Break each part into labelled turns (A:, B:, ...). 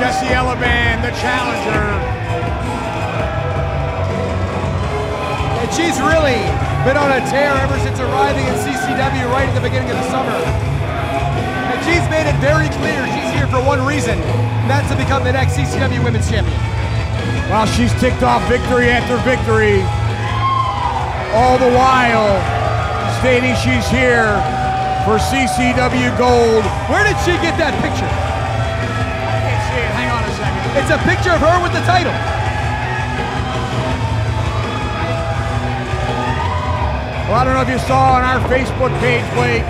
A: Jessie Elaban, the challenger.
B: And she's really been on a tear ever since arriving in CCW right at the beginning of the summer. And she's made it very clear she's here for one reason, and that's to become the next CCW Women's Champion.
A: While she's ticked off victory after victory, all the while stating she's here for CCW Gold.
B: Where did she get that picture?
A: I can't see it, hang on a second.
B: It's a picture of her with the title.
A: Well, I don't know if you saw on our Facebook page, Blake,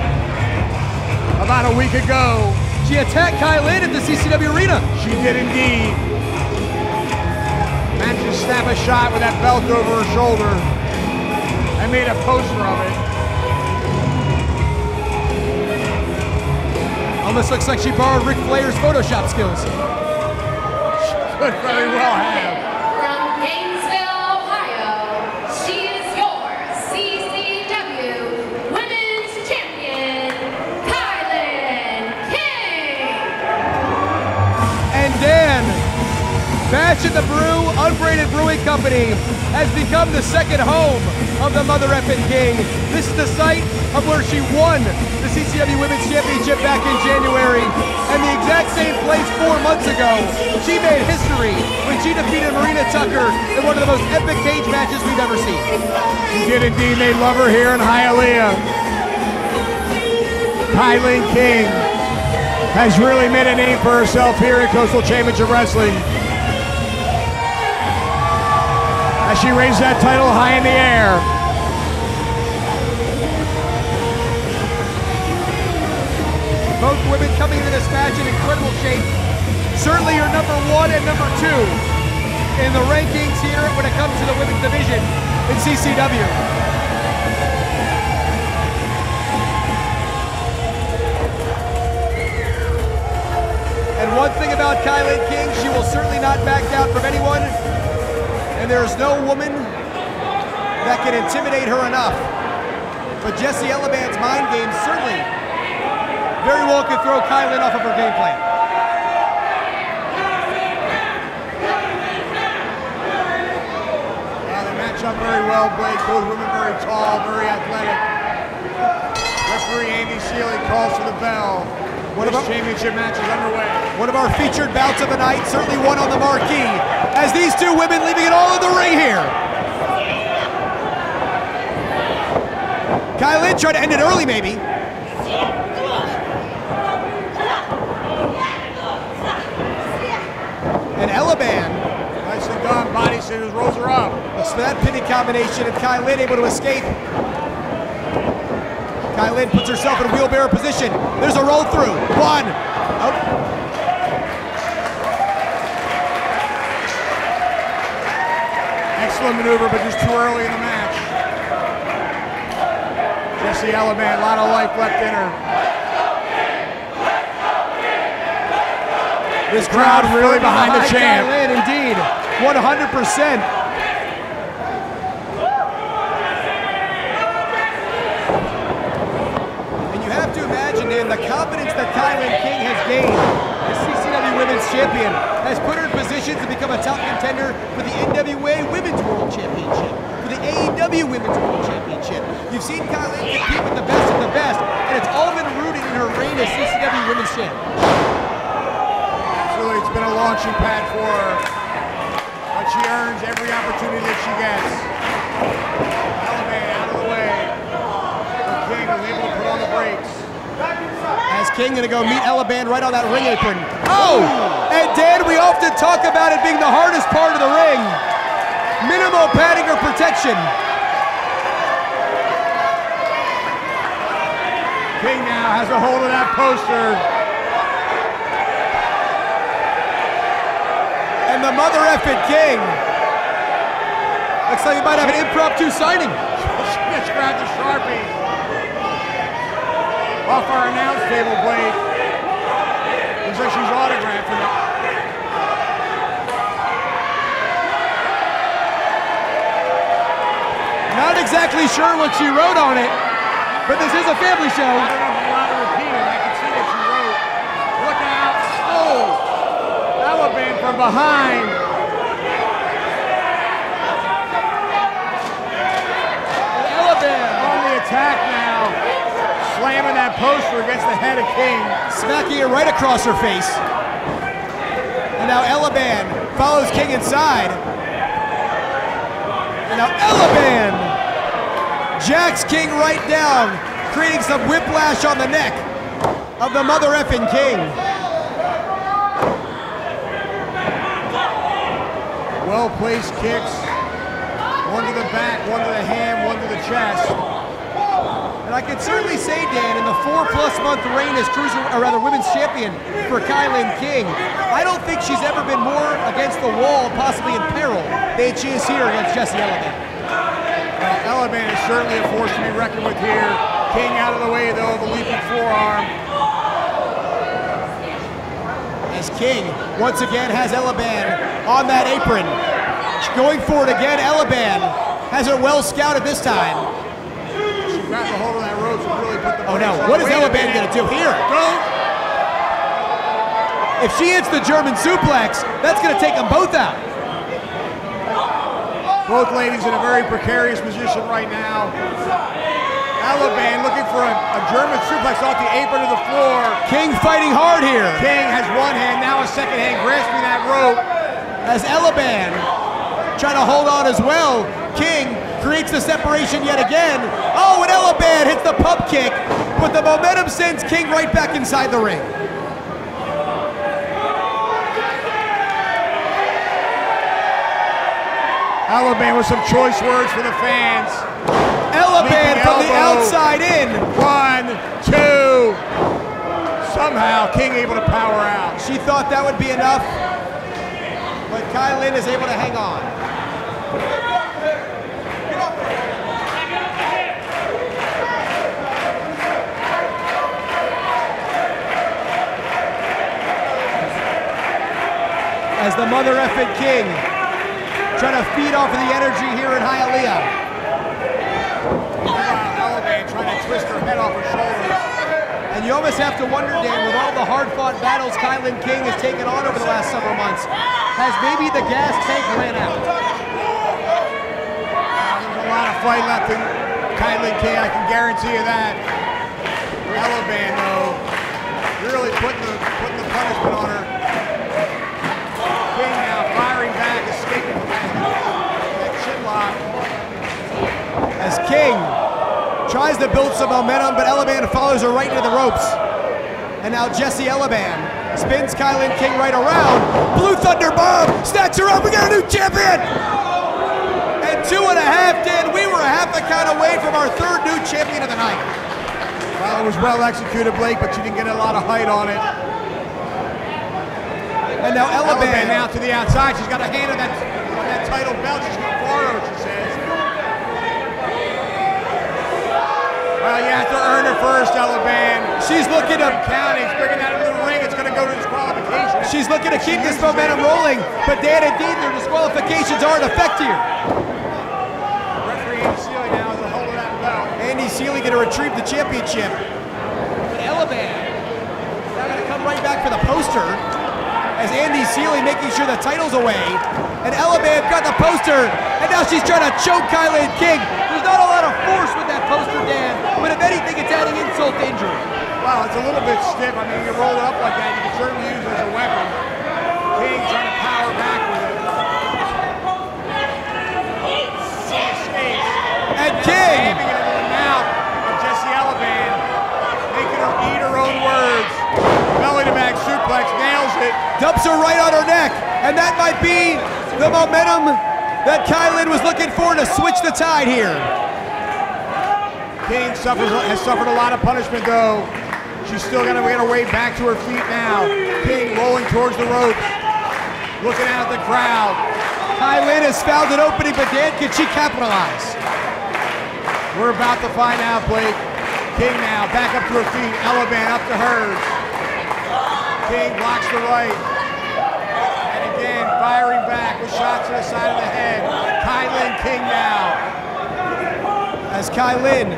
A: about a week ago.
B: She attacked KiLynn at the CCW arena.
A: She did indeed. Managed to snap a shot with that belt over her shoulder. I made a poster of it.
B: Almost looks like she borrowed Ric Flair's Photoshop skills.
A: She could very well have.
C: From Gainesville, Ohio, she is your CCW Women's Champion, KiLynn King.
B: And Dan, Bash at the Brew, Unbraided Brewing Company, has become the second home of the Mother Effin' King. This is the site of where she won the CCW Women's Championship back in January, and the exact same place 4 months ago, she made history when she defeated Marina Tucker in one of the most epic cage matches we've ever seen.
A: She did indeed. They love her here in Hialeah. KiLynn King has really made a name for herself here at Coastal Championship Wrestling, as she raised that title high in the air.
B: Both women coming into this match in incredible shape. Certainly your number 1 and number 2 in the rankings here when it comes to the women's division in CCW. And one thing about KiLynn King, she will certainly not back down from anyone. And there is no woman that can intimidate her enough. But Jessie Elaban's mind game certainly very well could throw KiLynn off of her game plan.
A: They match up very well, Blake. Both women very tall, very athletic. Referee Amy Seeley calls for the bell. This championship match is underway.
B: One of our featured bouts of the night, certainly one on the marquee, as these two women leaving it all in the ring here. KiLynn tried to end it early, maybe. And Elaban,
A: nicely done, body scissors, rolls her up.
B: looks for that pinning combination, and KiLynn able to escape. KiLynn puts herself in wheelbarrow position. There's a roll through. 1. Oh.
A: Excellent maneuver, but just too early in the match. Jessie Elaban, a lot of life left in her. This crowd really behind the champ.
B: KiLynn, indeed, 100%. And you have to imagine, Dan, the confidence that KiLynn King has gained as CCW Women's Champion has put her in position to become a top contender for the NWA Women's World Championship, for the AEW Women's World Championship. You've seen KiLynn compete with the best of the best, and it's all been rooted in her reign as CCW Women's Champion.
A: It's been a launching pad for her, but she earns every opportunity that she gets. Elaban out of the way, but King was able to put on the brakes.
B: As King gonna go meet Elaban right on that ring apron. Oh! And Dan, we often talk about it being the hardest part of the ring. Minimal padding or protection.
A: King now has a hold of that poster.
B: And the Mother Effin' King. Looks like we might have an impromptu signing.
A: She just grabbed a Sharpie off our announce table, Blake. Looks like she's autographing it.
B: Not exactly sure what she wrote on it, but this is a family show.
A: I don't know if I'm allowed to repeat it. I can see what she wrote. Look out. Oh! Elaban from behind.
B: Elaban
A: on the attack now. Slamming that poster against the head of King.
B: Smacking it right across her face. And now Elaban follows King inside. And now Elaban jacks King right down, creating some whiplash on the neck of the mother effing King.
A: Well-placed kicks. One to the back, one to the ham, one to the chest.
B: And I can certainly say, Dan, in the 4+ month reign as women's champion for KiLynn King, I don't think she's ever been more against the wall, possibly in peril, than she is here against Jessie Elaban.
A: Elaban is certainly a force to be reckoned with here. King out of the way, though, of a leaping forearm.
B: As King, once again, has Elaban on that apron. Going for it again, Elaban has her well scouted this time.
A: She grabbed a hold of that rope and really put the...
B: Oh no, what is Elaban gonna do here?
A: Don't!
B: If she hits the German suplex, that's gonna take them both out.
A: Both ladies in a very precarious position right now. Elaban looking for a German suplex off the apron to the floor.
B: King fighting hard here.
A: King has one hand, now a second hand, grasping that rope.
B: As Elaban trying to hold on as well. King creates the separation yet again. Oh, and Elaban hits the pump kick, but the momentum sends King right back inside the ring.
A: Elaban with some choice words for the fans.
B: Elaban from the outside in.
A: 1, 2. Somehow King able to power out.
B: She thought that would be enough, but KiLynn is able to hang on. As the mother effing King trying to feed off of the energy here in Hialeah.
A: Elaban trying to twist her head off her shoulders.
B: And you almost have to wonder, Dan, with all the hard-fought battles KiLynn King has taken on over the last several months, has maybe the gas tank ran out?
A: There's a lot of fight left in KiLynn King, I can guarantee you that. Elaban, though, really putting the punishment on her. King now firing back, escaping from that chin lock.
B: As King tries to build some momentum, but Elaban follows her right into the ropes. And now Jessie Elaban spins KiLynn King right around. Blue Thunder Bomb, snatch her up, we got a new champion! And 2.5, Dan, we were a half a count away from our third new champion of the night.
A: Well, it was well executed, Blake, but she didn't get a lot of height on it.
B: And now Elaban
A: now to the outside. She's got a hand on that title belt. She's going to borrow, she says. Well, you have to earn her first, Elaban.
B: She's looking to
A: count. He's bringing that into the ring. It's going to go to disqualification.
B: She's looking to keep this momentum rolling, but Dan, indeed, their disqualifications are in effect here.
A: Referee Andy Seeley now has a hold of that belt.
B: Andy Seeley going to retrieve the championship. But Elaban now going to come right back for the poster, as Andy Seeley making sure the title's away. And Elaban got the poster, and now she's trying to choke KiLynn King. There's not a lot of force with that poster, Dan, but if anything, it's adding insult to injury.
A: Well, it's a little bit stiff. I mean, you roll it up like that, you can certainly use it as a weapon. King trying to power back with it.
B: And King
A: jamming it into the mouth of Jessie Elaban, making her eat her own words. Belly to back suplex, nails it.
B: dumps her right on her neck, and that might be the momentum that KiLynn was looking for to switch the tide here.
A: King has suffered a lot of punishment, though. She's still going to get her way back to her feet now. King rolling towards the ropes, looking out at the crowd.
B: KiLynn has found an opening, but Dan, can she capitalize?
A: We're about to find out, Blake. King now back up to her feet. Elaban up to hers. King blocks the right. And again, firing back with shots to the side of the head. KiLynn King now.
B: As KiLynn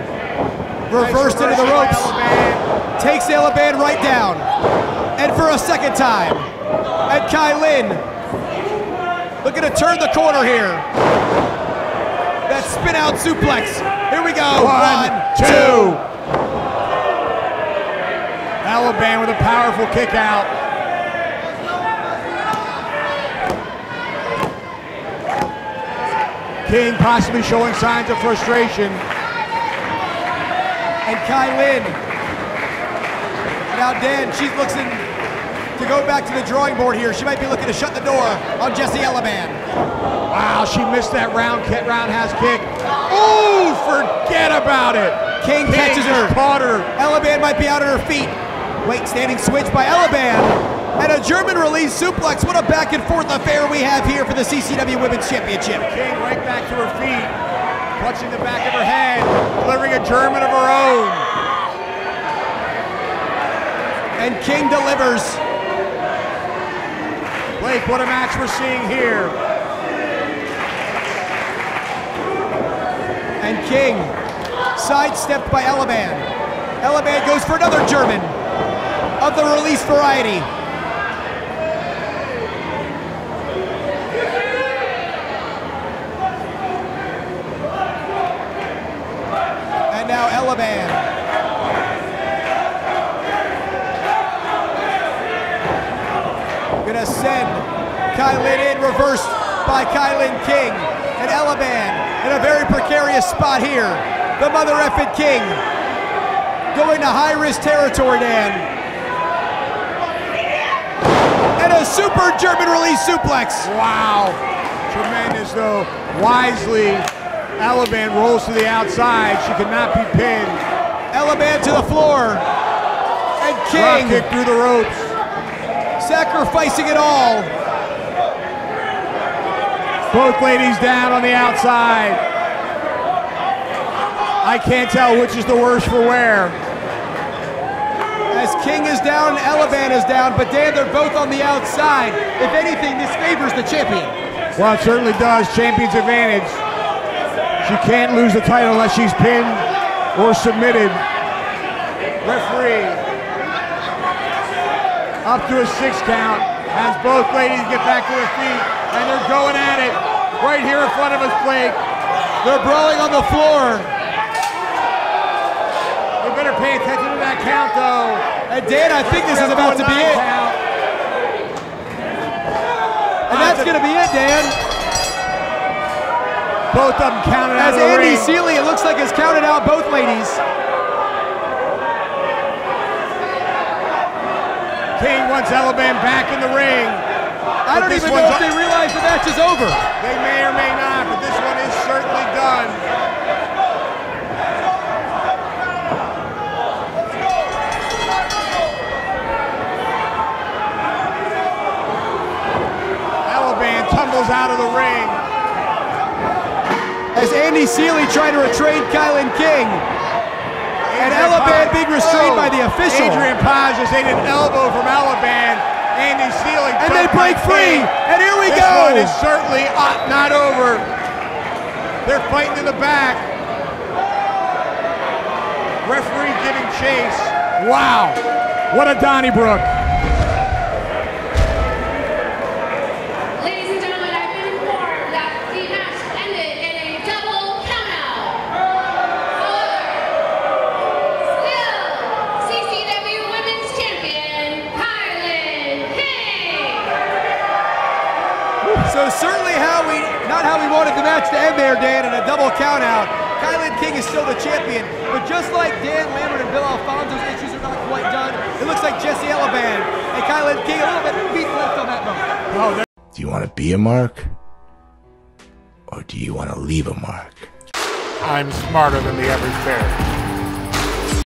B: reversed into the ropes, takes Elaban right down. And for a second time, And KiLynn looking to turn the corner here. That spin out suplex. Here we go.
A: One, two. Elaban with a powerful kick out. King possibly showing signs of frustration.
B: And KiLynn. Now Dan, she's looking to go back to the drawing board here. She might be looking to shut the door on Jessie Elaban.
A: Wow, she missed that roundhouse kick. Oh, forget about it.
B: King catches her.
A: Caught her.
B: Elaban might be out on her feet. Wait, standing switch by Elaban. And a German release suplex. What a back and forth affair we have here for the CCW Women's Championship.
A: King right back to her feet, clutching the back of her head, delivering a German of her own.
B: And King delivers.
A: Blake, what a match we're seeing here.
B: And King sidestepped by Elaban. Elaban goes for another German of the release variety. And now Elaban. Gonna send KiLynn in, reversed by KiLynn King. And Elaban in a very precarious spot here. The mother effing King going to high-risk territory, Dan. And a super German release suplex.
A: Wow, tremendous though. Wisely, Elaban rolls to the outside. She could not be pinned.
B: Elaban to the floor. And King
A: Drop kick through the ropes.
B: sacrificing it all.
A: Both ladies down on the outside. I can't tell which is the worse for wear.
B: As King is down, Elaban is down, but Dan, they're both on the outside. If anything, this favors the champion.
A: Well, it certainly does. Champion's advantage. She can't lose the title unless she's pinned or submitted. Referee up to a 6 count as both ladies get back to their feet, and they're going at it right here in front of us, Blake.
B: They're brawling on the floor.
A: You better pay attention to that count, though.
B: And Dan, I think this is about to be it.
A: Count.
B: And that's going to be it, Dan.
A: Both of them counted out
B: As
A: of the
B: Andy
A: ring.
B: Seeley, it looks like, has counted out both ladies.
A: King wants Elaban back in the ring.
B: I don't even know if they realize the match is over.
A: They may or may not, but this one is certainly done. Elaban tumbles out of the ring.
B: As Andy Seeley tried to restrain KiLynn King. And Elaban being restrained by the official.
A: Adrian Paz just ate an elbow from Elaban. Andy Seeley.
B: And they break free. And here we
A: this
B: go.
A: This one is certainly not over. They're fighting in the back. Referee giving chase. Wow. What a Donnybrook.
C: Ladies and gentlemen, I've been informed that the match ended in a double countout. Still, CCW Women's Champion, KiLynn King.
B: So certainly not how we wanted the match to end there, Dan, in a double countout. KiLynn King is still the champion, but just like Dan Lambert and Bill Alfonso's issues are not quite done, it looks like Jessie Elaban and KiLynn King a little bit beat left on that moment.
D: Do you want to be a mark? Or do you want to leave a mark?
E: I'm smarter than the average bear.